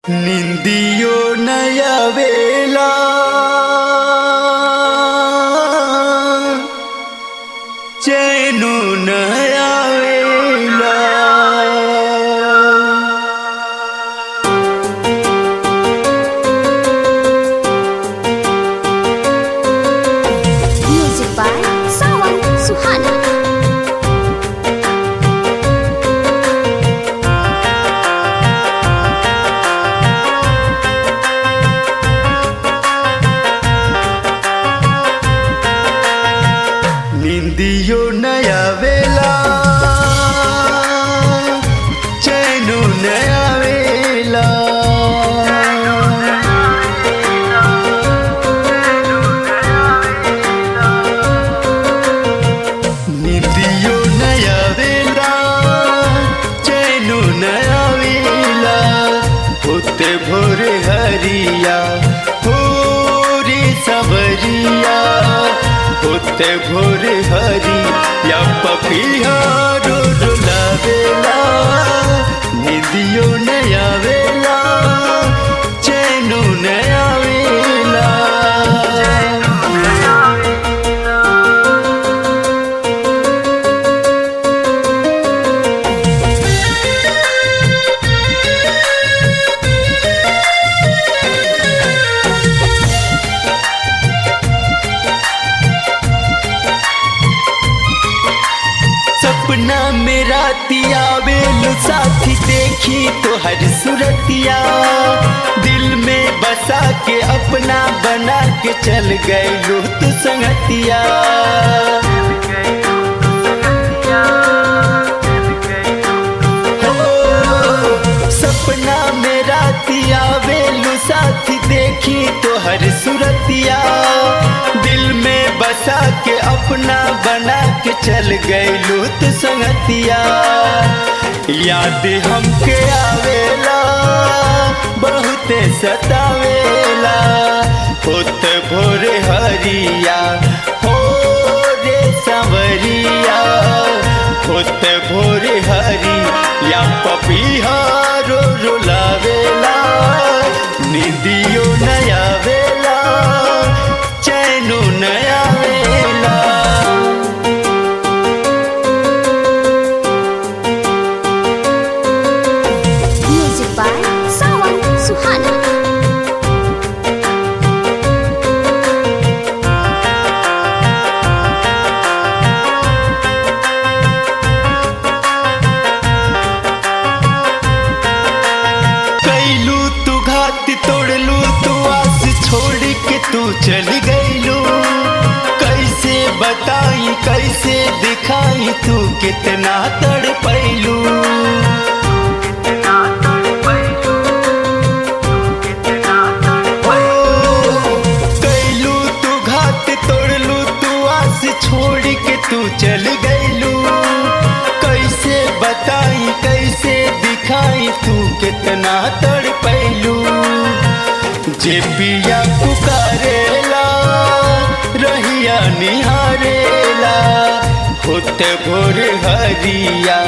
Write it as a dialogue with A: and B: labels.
A: निंदियो नया वेला चैनो नया वेला।
B: Music by Sawan Suhana.
A: निंदियो नया वेला चैनो नया वेला। निंदियो नया वेला चैनो नया वेला। होते भोरे हरिया हो रे सवरिया। होते भोरे हरी या पपिया रो रुलावेला। निंदियो नया वेला चैनो नया वेला। सपना में रातिया वेलु साथी देखी तो हर सूरतिया। दिल में बसा के अपना बना के चल गए लो तू संगतिया। हो, सपना में रातिया वेलु साथी देखी तो हर सूरतिया। दिल में बसा के अपना बना के चल गए लूत संगतिया। याद हमके आवेला बहुते सतावेला। होत भोरे हरिया हो रे सांवरिया। होत भोरे हरी या पपिया रो रुलावेला। निंदियो नया वेला चैनो नया वेला।
B: Music by Sawan Suhana.
A: कैलू तू घात तोड़लू तू आस छोड़ के तू चल गईलू। कैसे बताई कैसे दिखाई तू कितना तड़पैलू। कैलू तू घात तोड़लू तू आस छोड़ के तू चल गईलू। कैसे बताई कैसे दिखाई तू कितना तड़पैलू। जे पिया पुकारेला रहिया निहारेला। होते भोर हरिया